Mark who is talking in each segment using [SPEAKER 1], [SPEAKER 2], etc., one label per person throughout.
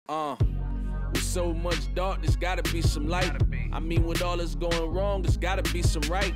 [SPEAKER 1] With so much dark, there's gotta be some light. I mean, with all that's going wrong, there's gotta be some right?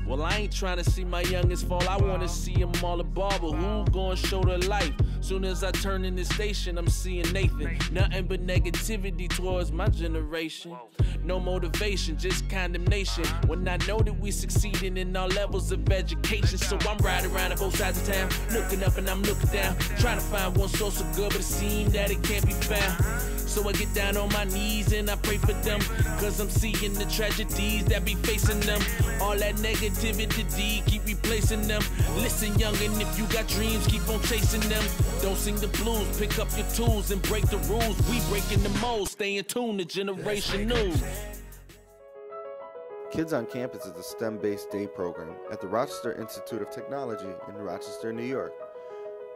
[SPEAKER 1] Well, I ain't trying to see my youngest fall. I wanna see them all a bar, but who gonna show the life? Soon as I turn in the station, I'm seeing Nathan. Nothing but negativity towards my generation. No motivation, just condemnation. When I know that we succeeding in all levels of education. So I'm riding around on both sides of town, looking up and I'm looking down, trying to find one source of good, but it seems that it can't be found. So I get down on my knees and I pray for them, cause I'm seeing the tragedies that be facing them. All that negativity keep replacing them. Listen, youngin', if you got dreams, keep on chasing them. Don't sing the blues, pick up your tools and break the rules. We breaking the mold, stay in tune to Generation News.
[SPEAKER 2] Kids on Campus is a STEM-based day program at the Rochester Institute of Technology in Rochester, New York.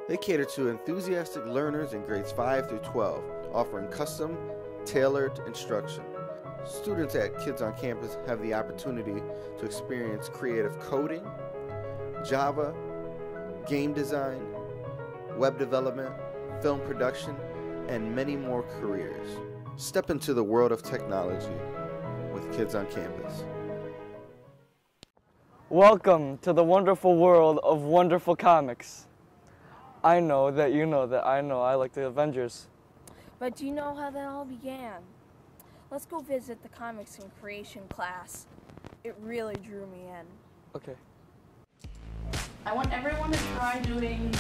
[SPEAKER 2] They cater to enthusiastic learners in grades 5 through 12, offering custom, tailored instruction. Students at Kids on Campus have the opportunity to experience creative coding, Java, game design, web development, film production, and many more careers. Step into the world of technology with Kids on Campus.
[SPEAKER 3] Welcome to the wonderful world of wonderful comics. I know that you know that I know I like the Avengers.
[SPEAKER 4] But do you know how that all began? Let's go visit the comics and creation class. It really drew me in.
[SPEAKER 3] Okay.
[SPEAKER 5] I want everyone to try doing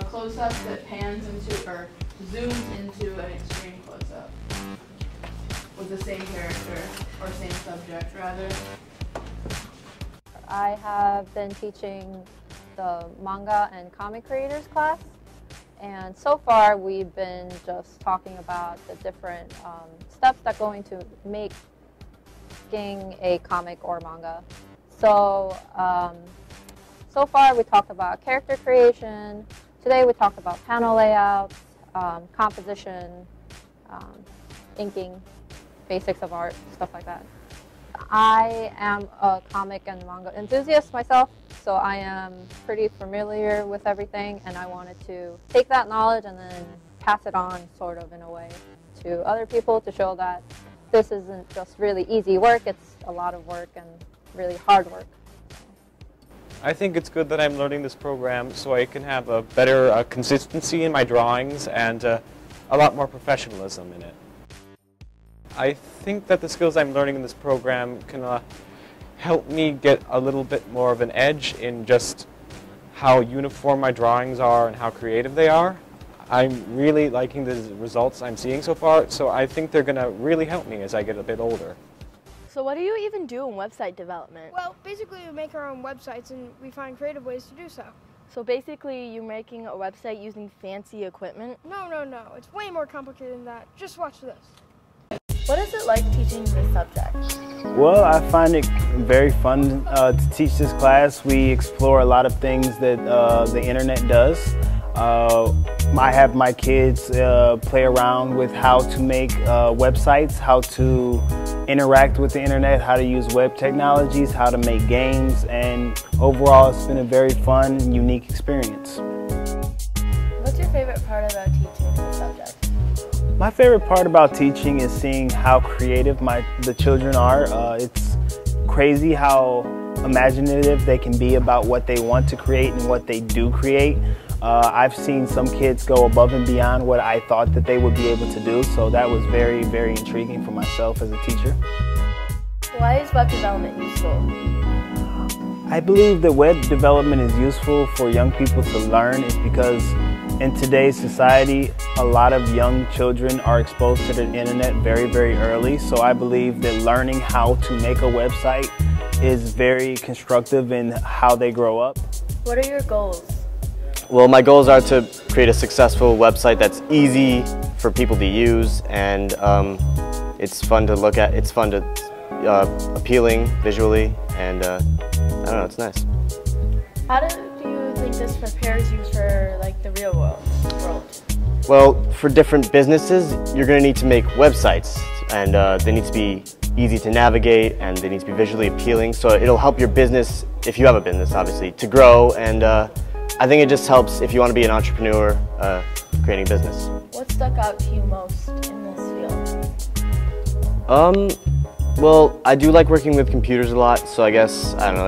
[SPEAKER 5] close-ups that pans into, or zooms into an extreme close-up with the same character, or same subject, rather.
[SPEAKER 6] I have been teaching the manga and comic creators class, and so far we've been just talking about the different steps that go into making a comic or manga. So so far we talked about character creation. Today we talked about panel layouts, composition, inking, basics of art, stuff like that. I am a comic and manga enthusiast myself, so I am pretty familiar with everything, and I wanted to take that knowledge and then pass it on, sort of, in a way, to other people to show that this isn't just really easy work, it's a lot of work and really hard work.
[SPEAKER 7] I think it's good that I'm learning this program so I can have a better consistency in my drawings and a lot more professionalism in it. I think that the skills I'm learning in this program can help me get a little bit more of an edge in just how uniform my drawings are and how creative they are. I'm really liking the results I'm seeing so far, so I think they're going to really help me as I get a bit older.
[SPEAKER 8] So what do you even do in website development?
[SPEAKER 9] Well, basically we make our own websites and we find creative ways to do so.
[SPEAKER 8] So basically you're making a website using fancy equipment?
[SPEAKER 9] No. It's way more complicated than that. Just watch this.
[SPEAKER 8] What is it like teaching this subject?
[SPEAKER 10] Well, I find it very fun to teach this class. We explore a lot of things that the internet does. I have my kids play around with how to make websites, how to interact with the internet, how to use web technologies, how to make games, and overall it's been a very fun, unique experience.
[SPEAKER 8] What's your favorite part about teaching this subject?
[SPEAKER 10] My favorite part about teaching is seeing how creative the children are. It's crazy how imaginative they can be about what they want to create and what they do create. I've seen some kids go above and beyond what I thought that they would be able to do, so that was very, very intriguing for myself as a teacher.
[SPEAKER 8] Why is web development useful?
[SPEAKER 10] I believe that web development is useful for young people to learn is because in today's society, a lot of young children are exposed to the internet very, very early, so I believe that learning how to make a website is very constructive in how they grow up.
[SPEAKER 8] What are your goals?
[SPEAKER 11] Well, my goals are to create a successful website that's easy for people to use, and it's fun to look at, it's fun to appealing visually, and I don't know, it's nice.
[SPEAKER 8] How do you think this prepares you for the real world?
[SPEAKER 11] Well, for different businesses, you're going to need to make websites, and they need to be easy to navigate, and they need to be visually appealing, so it'll help your business, if you have a business obviously, to grow, and I think it just helps if you want to be an entrepreneur, creating business.
[SPEAKER 8] What stuck out to you most in this field?
[SPEAKER 11] Well, I do like working with computers a lot, so I guess, I don't know,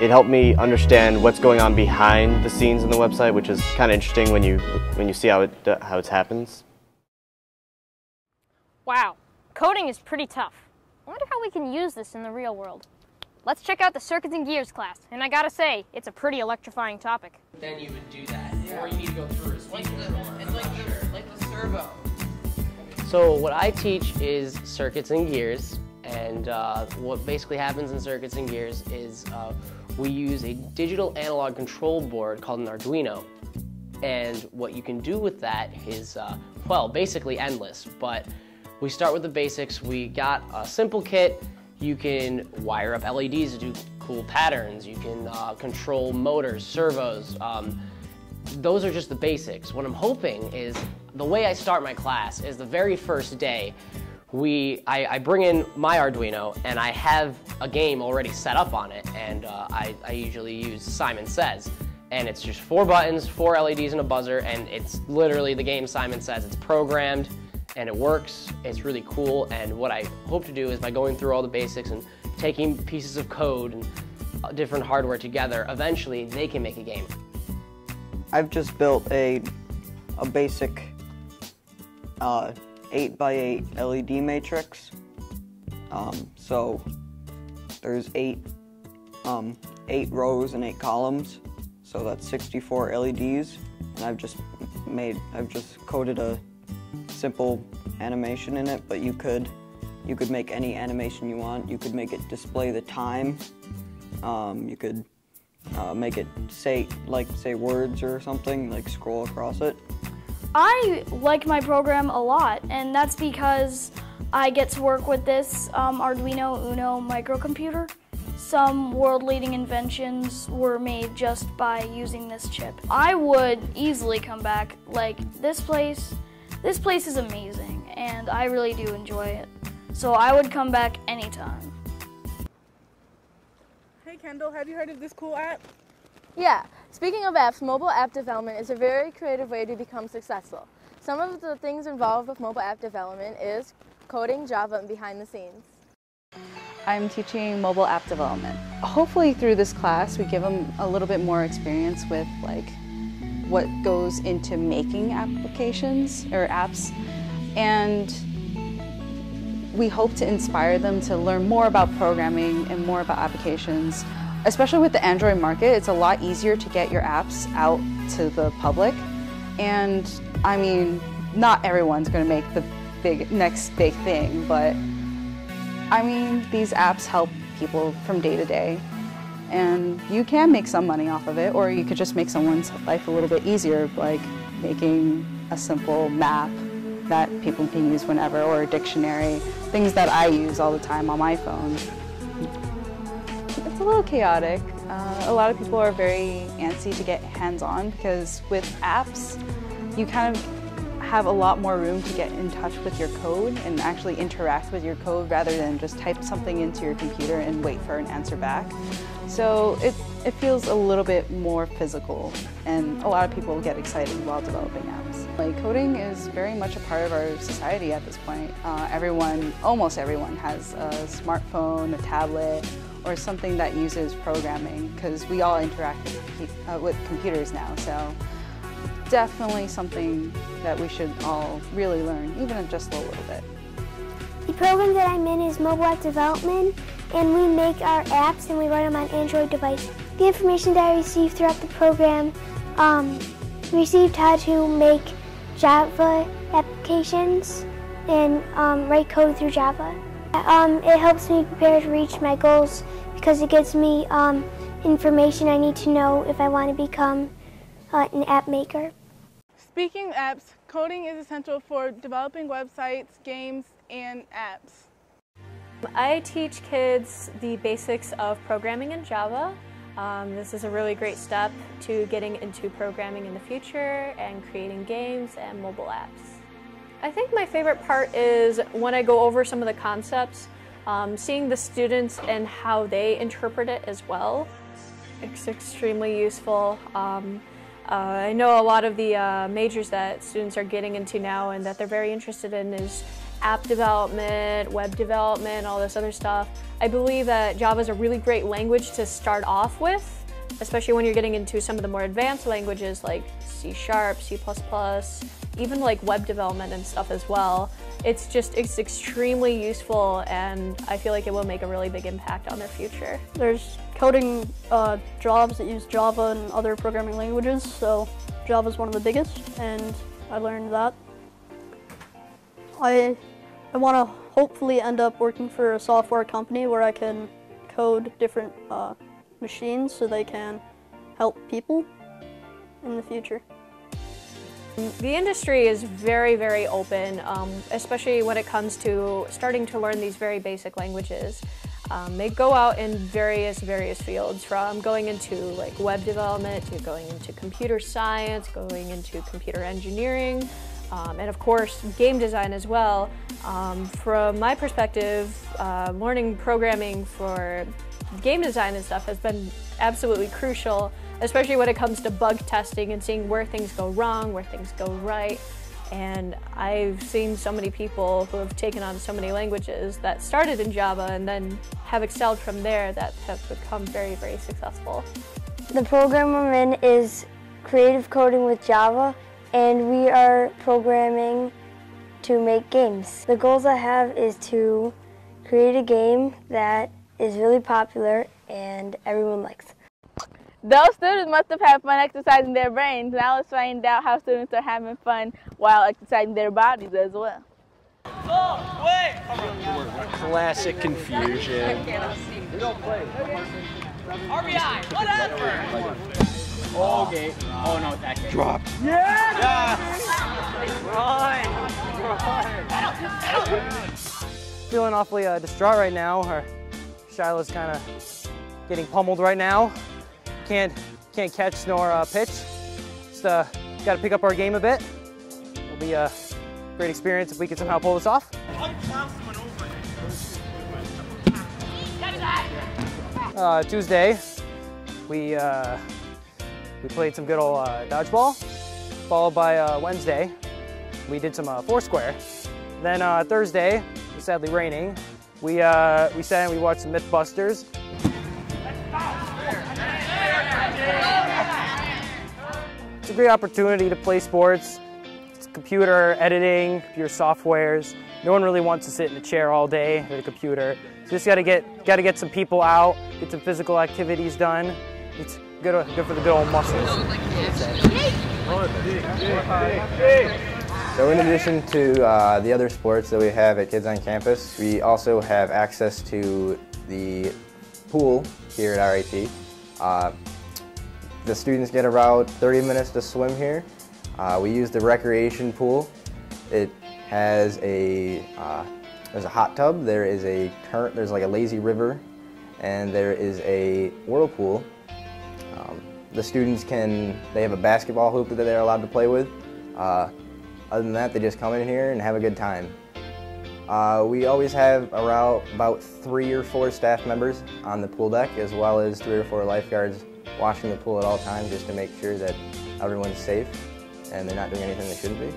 [SPEAKER 11] it helped me understand what's going on behind the scenes in the website, which is kind of interesting when you see how it happens.
[SPEAKER 12] Wow, coding is pretty tough. I wonder how we can use this in the real world. Let's check out the circuits and gears class, and I gotta say, it's a pretty electrifying topic.
[SPEAKER 13] Then you would do that, or you need to go through a speed controller. It's like the servo. So what I teach is circuits and gears, and what basically happens in circuits and gears is we use a digital analog control board called an Arduino, and what you can do with that is, well, basically endless, but we start with the basics. We got a simple kit. You can wire up LEDs to do cool patterns. You can control motors, servos. Those are just the basics. What I'm hoping is, the way I start my class is the very first day, I bring in my Arduino and I have a game already set up on it, and I usually use Simon Says. And it's just 4 buttons, 4 LEDs and a buzzer, and it's literally the game Simon Says. It's programmed and it works. It's really cool, and what I hope to do is, by going through all the basics and taking pieces of code and different hardware together, eventually they can make a game.
[SPEAKER 3] I've just built a basic 8x8 LED matrix. So there's 8 rows and 8 columns, so that's 64 LEDs, and I've just coded a simple animation in it, but you could make any animation you want. You could make it display the time. You could make it say words or something, like scroll across it.
[SPEAKER 14] I like my program a lot, and that's because I get to work with this Arduino Uno microcomputer. Some world-leading inventions were made just by using this chip. I would easily come back. Like, this place is amazing, and I really do enjoy it. So I would come back anytime.
[SPEAKER 15] Hey Kendall, have you heard of this cool app?
[SPEAKER 8] Yeah, speaking of apps, mobile app development is a very creative way to become successful. Some of the things involved with mobile app development is coding, Java, and behind the scenes.
[SPEAKER 16] I'm teaching mobile app development. Hopefully through this class we give them a little bit more experience with what goes into making applications or apps, and we hope to inspire them to learn more about programming and more about applications. Especially with the Android market, it's a lot easier to get your apps out to the public, and I mean, not everyone's going to make the next big thing, but I mean, these apps help people from day to day, and you can make some money off of it, or you could just make someone's life a little bit easier, like making a simple map that people can use whenever, or a dictionary, things that I use all the time on my phone. It's a little chaotic. A lot of people are very antsy to get hands-on, because with apps, you kind of have a lot more room to get in touch with your code and actually interact with your code rather than just type something into your computer and wait for an answer back. So it feels a little bit more physical, and a lot of people get excited while developing apps. Like, coding is very much a part of our society at this point. Almost everyone has a smartphone, a tablet, or something that uses programming, because we all interact with computers now. So definitely something that we should all really learn, even just a little bit.
[SPEAKER 17] The program that I'm in is mobile app development, and we make our apps and we run them on Android devices. The information that I received throughout the program, received how to make Java applications and write code through Java. It helps me prepare to reach my goals because it gives me information I need to know if I want to become an app maker.
[SPEAKER 15] Speaking of apps, coding is essential for developing websites, games, and apps.
[SPEAKER 18] I teach kids the basics of programming in Java. This is a really great step to getting into programming in the future and creating games and mobile apps. I think my favorite part is when I go over some of the concepts, seeing the students and how they interpret it as well. It's extremely useful. I know a lot of the majors that students are getting into now and that they're very interested in is app development, web development, all this other stuff. I believe that Java is a really great language to start off with, especially when you're getting into some of the more advanced languages like C#, C++, even like web development and stuff as well. It's extremely useful, and I feel like it will make a really big impact on their future.
[SPEAKER 19] There's coding jobs that use Java and other programming languages, so Java is one of the biggest, and I learned that. I want to hopefully end up working for a software company where I can code different machines so they can help people in the future.
[SPEAKER 18] The industry is very, very open, especially when it comes to starting to learn these very basic languages. They go out in various fields, from going into like web development to going into computer science, going into computer engineering, and of course game design as well. From my perspective, learning programming for game design and stuff has been absolutely crucial, especially when it comes to bug testing and seeing where things go wrong, where things go right. And I've seen so many people who have taken on so many languages that started in Java and then have excelled from there, that have become very, very successful.
[SPEAKER 17] The program I'm in is creative coding with Java, and we are programming to make games. The goals I have is to create a game that is really popular and everyone likes.
[SPEAKER 20] Those students must have had fun exercising their brains. Now let's find out how students are having fun while exercising their bodies as well.
[SPEAKER 21] Classic confusion.
[SPEAKER 20] We don't play.
[SPEAKER 21] RBI, whatever.
[SPEAKER 20] Okay. Oh no, that game.
[SPEAKER 21] Dropped.
[SPEAKER 20] Yeah!
[SPEAKER 22] Feeling awfully distraught right now. Shiloh's kind of getting pummeled right now. Can't catch nor pitch. Just got to pick up our game a bit. It'll be a great experience if we can somehow pull this off. Tuesday, we played some good old dodgeball, followed by Wednesday, we did some foursquare. Then Thursday, it was sadly raining, we sat and we watched some Mythbusters. It's a great opportunity to play sports. It's computer editing, computer softwares. No one really wants to sit in a chair all day with a computer. So just gotta get some people out, get some physical activities done. It's good for the good old muscles.
[SPEAKER 23] So in addition to the other sports that we have at Kids on Campus, we also have access to the pool here at RIT. The students get about 30 minutes to swim here. We use the recreation pool. It has there's a hot tub, there's like a lazy river, and there is a whirlpool. The students they have a basketball hoop that they're allowed to play with. Other than that, they just come in here and have a good time. We always have around about 3 or 4 staff members on the pool deck, as well as 3 or 4 lifeguards watching the pool at all times, just to make sure that everyone's safe and they're not doing anything they shouldn't be.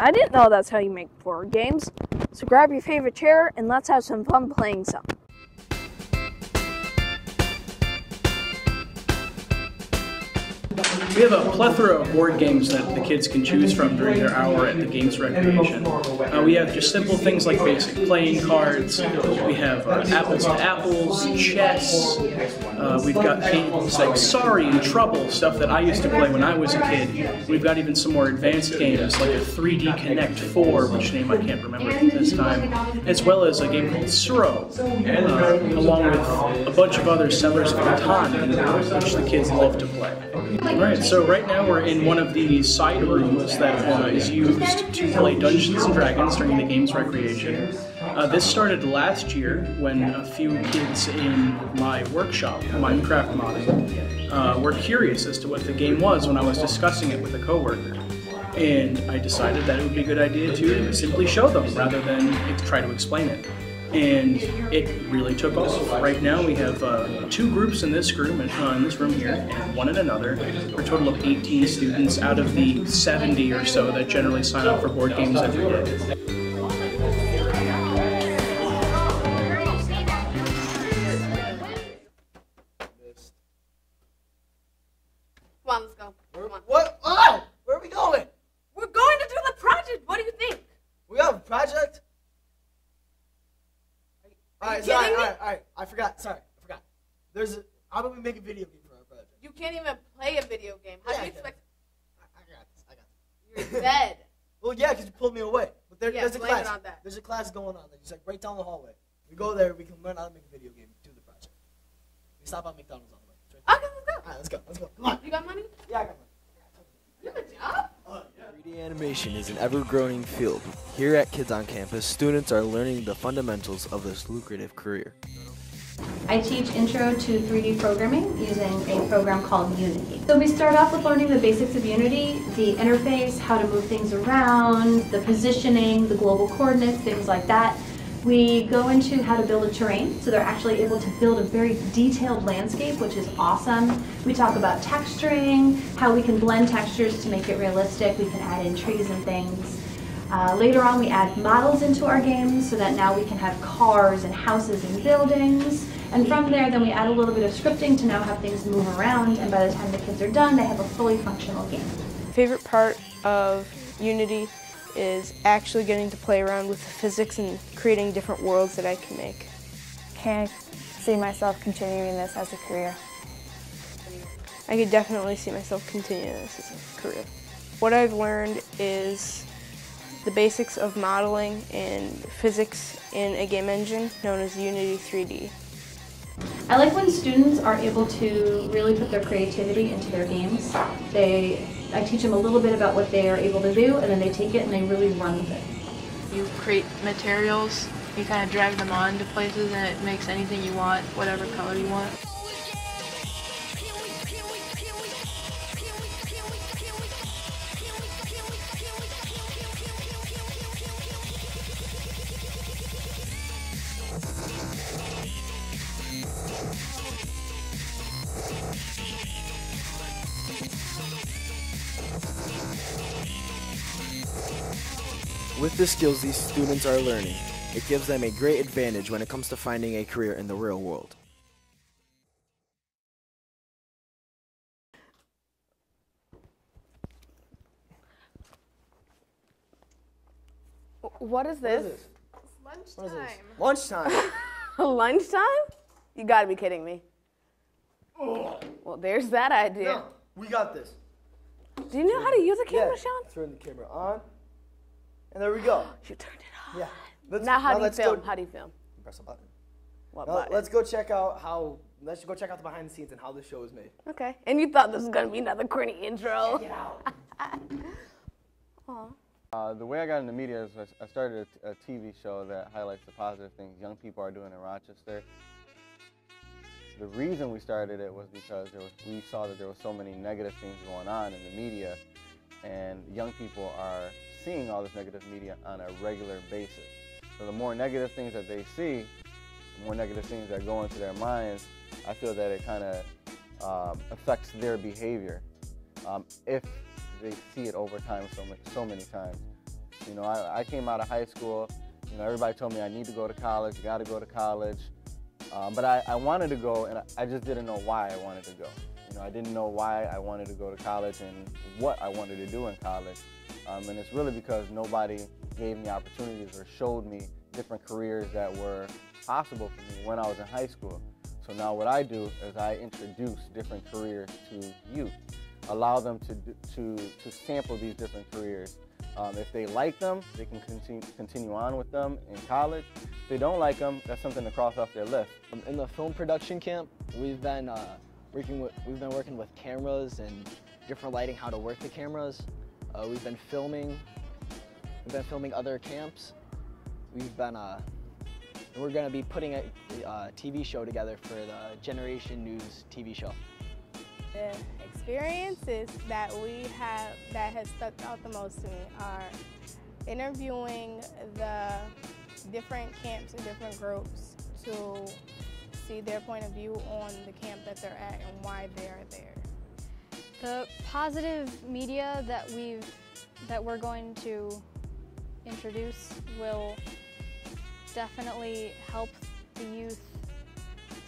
[SPEAKER 1] I didn't know that's how you make board games. So grab your favorite chair and let's have some fun playing some.
[SPEAKER 2] We have a plethora of board games that the kids can choose from during their hour at the games recreation. We have just simple things like basic playing cards. We have apples and apples, chess. We've got games like Sorry and Trouble, stuff that I used to play when I was a kid. We've got even some more advanced games like a 3D Connect 4, which name I can't remember at this time, as well as a game called Suro, along with a bunch of other Settlers of Catan, which the kids love to play. Alright, so right now we're in one of the side rooms that is used to play Dungeons & Dragons during the games recreation. This started last year when a few kids in my workshop, Minecraft modding, were curious as to what the game was when I was discussing it with a coworker. And I decided that it would be a good idea to simply show them rather than try to explain it. And it really took off. Right now we have 2 groups in this room, here, and one in another, for a total of 18 students out of the 70 or so that generally sign up for board games every day.
[SPEAKER 5] Come on, let's go. Come on.
[SPEAKER 4] What? Oh! Where are we going?
[SPEAKER 5] We're going to do the project. What do you think?
[SPEAKER 4] We have a project? Alright, sorry,
[SPEAKER 5] kidding me?
[SPEAKER 4] alright. I forgot. How about we make a video game for our project?
[SPEAKER 5] You can't even play a video game. How do you expect?
[SPEAKER 4] I got this.
[SPEAKER 5] You're dead.
[SPEAKER 4] Well, yeah, because you pulled me away. But there's a
[SPEAKER 5] blame it
[SPEAKER 4] class.
[SPEAKER 5] on that.
[SPEAKER 4] There's a class going on. It's like right down the hallway. We go there. We can learn how to make a video game. Do the project. We stop at McDonald's on the way. It's right there.
[SPEAKER 5] Okay, let's go.
[SPEAKER 4] Alright, let's go. Come on.
[SPEAKER 5] You got money?
[SPEAKER 4] Yeah, I got money.
[SPEAKER 5] You have a job?
[SPEAKER 24] 3D animation is an ever-growing field. Here at Kids on Campus, students are learning the fundamentals of this lucrative career.
[SPEAKER 25] I teach Intro to 3D Programming using a program called Unity. So we start off with learning the basics of Unity, the interface, how to move things around, the positioning, the global coordinates, things like that. We go into how to build a terrain, so they're actually able to build a very detailed landscape, which is awesome. We talk about texturing, how we can blend textures to make it realistic. We can add in trees and things. Later on, we add models into our games so that now we can have cars and houses and buildings. And from there, then we add a little bit of scripting to now have things move around, and by the time the kids are done, they have a fully functional game.
[SPEAKER 1] Favorite part of Unity is actually getting to play around with the physics and creating different worlds that I can make.
[SPEAKER 26] Can I see myself continuing this as a career?
[SPEAKER 1] I could definitely see myself continuing this as a career. What I've learned is the basics of modeling and physics in a game engine known as Unity 3D.
[SPEAKER 25] I like when students are able to really put their creativity into their games. I teach them a little bit about what they are able to do, and then they take it and they really run with it.
[SPEAKER 27] You create materials, you kind of drag them on to places, and it makes anything you want, whatever color you want.
[SPEAKER 24] With the skills these students are learning, it gives them a great advantage when it comes to finding a career in the real world.
[SPEAKER 1] What is this?
[SPEAKER 5] It's
[SPEAKER 4] lunchtime.
[SPEAKER 1] Lunchtime? Lunchtime? You gotta be kidding me. Well, there's that idea.
[SPEAKER 4] No, we got this.
[SPEAKER 1] Do you know how to use a camera,
[SPEAKER 4] Yeah.
[SPEAKER 1] Sean?
[SPEAKER 4] Turn the camera on. And there we go.
[SPEAKER 1] You turned it on.
[SPEAKER 4] Yeah.
[SPEAKER 1] Now how do you
[SPEAKER 4] let's
[SPEAKER 1] film?
[SPEAKER 4] go-
[SPEAKER 1] How do you film?
[SPEAKER 4] Press a button.
[SPEAKER 1] What
[SPEAKER 4] Now,
[SPEAKER 1] button?
[SPEAKER 4] let's go check out how let's go check out the behind the scenes and how this show is made.
[SPEAKER 6] Okay. And you thought this was gonna be another corny intro.
[SPEAKER 4] Check it out.
[SPEAKER 6] Aw.
[SPEAKER 7] The way I got into media is I started a TV show that highlights the positive things young people are doing in Rochester. The reason we started it was because we saw that there were so many negative things going on in the media, and young people are seeing all this negative media on a regular basis. So the more negative things that they see, the more negative things that go into their minds, I feel that it kind of affects their behavior if they see it over time so many times. You know, I came out of high school, you know, everybody told me I need to go to college, you gotta go to college. But I wanted to go, and I just didn't know why I wanted to go. You know, I didn't know why I wanted to go to college and what I wanted to do in college. And it's really because nobody gave me opportunities or showed me different careers that were possible for me when I was in high school. So now what I do is I introduce different careers to youth, allow them to sample these different careers. If they like them, they can continue on with them in college. If they don't like them, that's something to cross off their list.
[SPEAKER 24] In the film production camp, we've been working with cameras and different lighting, how to work the cameras. We've been filming other camps. We're going to be putting a TV show together for the Generation News TV show.
[SPEAKER 15] The experiences that we have that has stuck out the most to me are interviewing the different camps and different groups to see their point of view on the camp that they're at and why they're there.
[SPEAKER 9] The positive media that we're going to introduce will definitely help the youth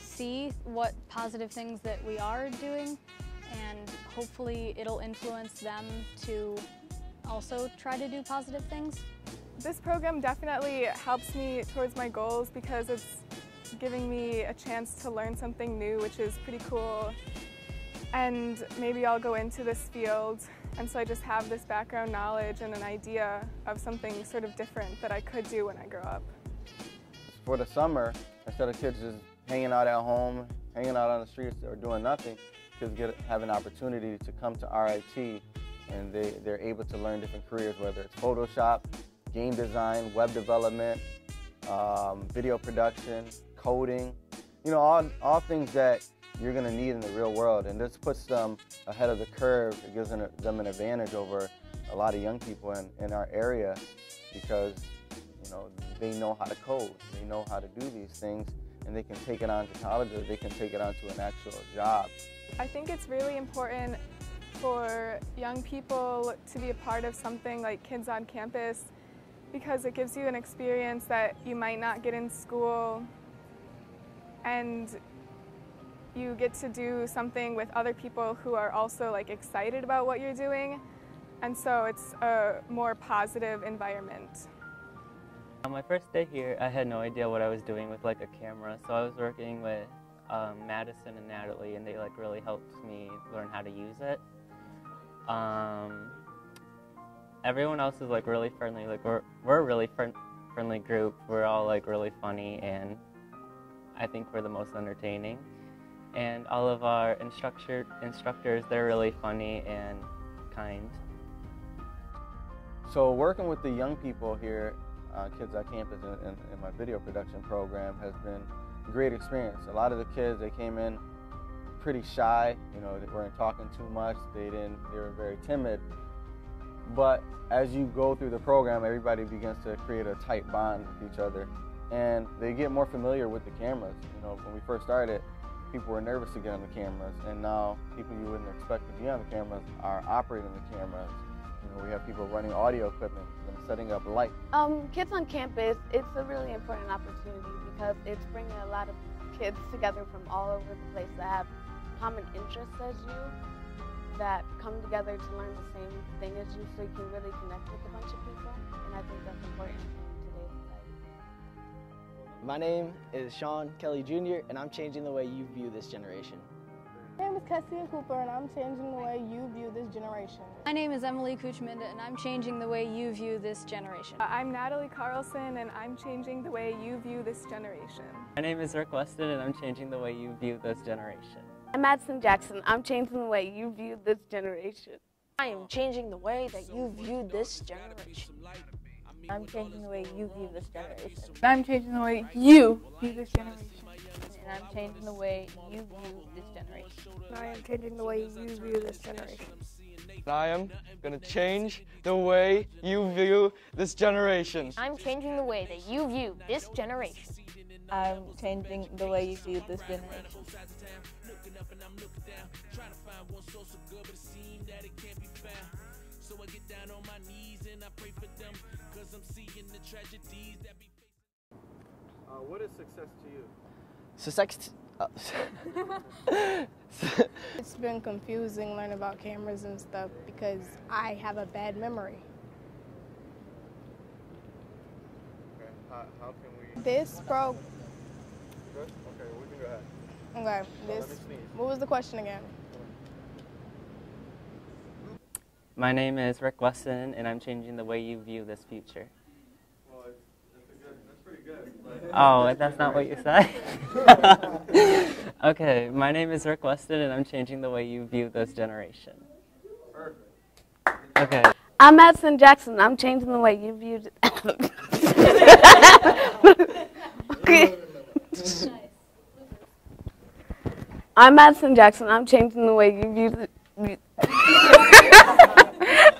[SPEAKER 9] see what positive things that we are doing, and hopefully it'll influence them to also try to do positive things.
[SPEAKER 15] This program definitely helps me towards my goals because it's giving me a chance to learn something new, which is pretty cool. And maybe I'll go into this field, and so I just have this background knowledge and an idea of something sort of different that I could do when I grow up.
[SPEAKER 7] For the summer, instead of kids just hanging out at home, hanging out on the streets or doing nothing, kids have an opportunity to come to RIT, and they're able to learn different careers, whether it's Photoshop, game design, web development, video production, coding, you know, all things that you're going to need in the real world. And this puts them ahead of the curve. It gives them an advantage over a lot of young people in our area because, you know, they know how to code, they know how to do these things, and they can take it on to college or they can take it on to an actual job.
[SPEAKER 15] I think it's really important for young people to be a part of something like Kids on Campus because it gives you an experience that you might not get in school, and you get to do something with other people who are also like excited about what you're doing, and so it's a more positive environment.
[SPEAKER 10] On my first day here, I had no idea what I was doing with like a camera, so I was working with Madison and Natalie, and they like really helped me learn how to use it. Everyone else is like really friendly. Like we're a really friendly group. We're all like really funny, and I think we're the most entertaining. And all of our instructors, they're really funny and kind.
[SPEAKER 7] So working with the young people here, Kids on Campus in my video production program has been a great experience. A lot of the kids, they came in pretty shy, you know, they weren't talking too much, they were very timid. But as you go through the program, everybody begins to create a tight bond with each other, and they get more familiar with the cameras. You know, when we first started, people were nervous to get on the cameras, and now people you wouldn't expect to be on the cameras are operating the cameras. You know, we have people running audio equipment and setting up lights.
[SPEAKER 6] Kids on Campus, it's a really important opportunity because it's bringing a lot of kids together from all over the place that have common interests as you, that come together to learn the same thing as you, so you can really connect with a bunch of people, and I think that's important in today's society.
[SPEAKER 24] My name is Sean Kelly Jr., and I'm changing the way you view this generation.
[SPEAKER 3] My name is Kessie Cooper, and I'm changing the way you view this generation.
[SPEAKER 9] My name is Emily Kuchminda, and I'm changing the way you view this generation.
[SPEAKER 15] I'm Natalie Carlson, and I'm changing the way you view this generation.
[SPEAKER 10] My name is Rick Weston, and I'm changing the way you view this generation.
[SPEAKER 6] I'm Madison Jackson. I'm changing the way you view this generation.
[SPEAKER 8] I am changing the way that you view this generation. I'm changing the way you view this generation.
[SPEAKER 5] I'm changing the way you view this generation. And I'm changing the way you view this generation.
[SPEAKER 3] I am changing the way you view this generation.
[SPEAKER 11] I am going to change the way you view this generation.
[SPEAKER 8] I'm changing the way that you view this generation.
[SPEAKER 20] I'm changing the way you view this generation.
[SPEAKER 7] What is success to you?
[SPEAKER 3] It's been confusing learning about cameras and stuff because I have a bad memory.
[SPEAKER 7] Okay, how can we...
[SPEAKER 3] This broke.
[SPEAKER 7] Good? Okay, we can go ahead.
[SPEAKER 3] Okay, what was the question again?
[SPEAKER 10] My name is Rick Weston, and I'm changing the way you view this future.
[SPEAKER 7] Well, that's pretty good. But...
[SPEAKER 10] Oh, that's not what you said? Okay, my name is Rick Weston, and I'm changing the way you view this generation.
[SPEAKER 7] Perfect.
[SPEAKER 10] Okay.
[SPEAKER 6] I'm Madison Jackson. I'm changing the way you view I'm Madison Jackson. I'm changing the way you view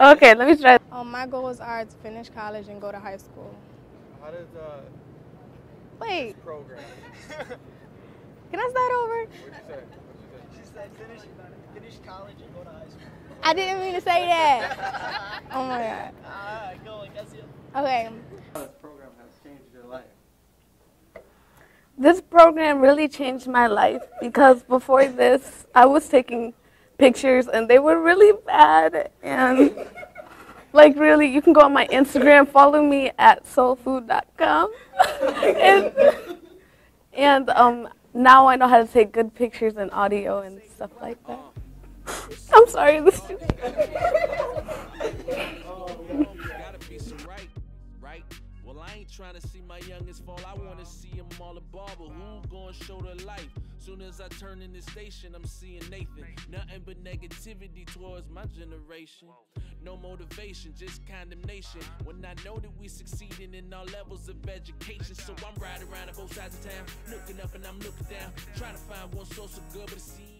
[SPEAKER 6] Okay, let me try.
[SPEAKER 3] My goals are to finish college and go to high school.
[SPEAKER 7] How does
[SPEAKER 3] Wait.
[SPEAKER 7] program?
[SPEAKER 3] Can I start over?
[SPEAKER 7] What'd you say?
[SPEAKER 4] She said finish college and go to high school.
[SPEAKER 3] I didn't mean to say that. Oh my God.
[SPEAKER 4] Alright, go. I guess you.
[SPEAKER 3] Okay.
[SPEAKER 7] This program has changed your life.
[SPEAKER 6] This program really changed my life because before this, I was taking pictures and they were really bad. And like really, you can go on my Instagram, follow me at soulfood.com. and now I know how to take good pictures and audio and stuff like that. I'm sorry, this is
[SPEAKER 12] Well, I ain't trying to see my youngest fall. I want to see them all a barber. Who gonna show the life? Soon as I turn in the station, I'm seeing Nathan. Nothing but negativity towards my generation. No motivation, just condemnation. When I know that we succeeding in all levels of education. So I'm riding around on both sides of town, looking up and I'm looking down, trying to find one source of good, but it seems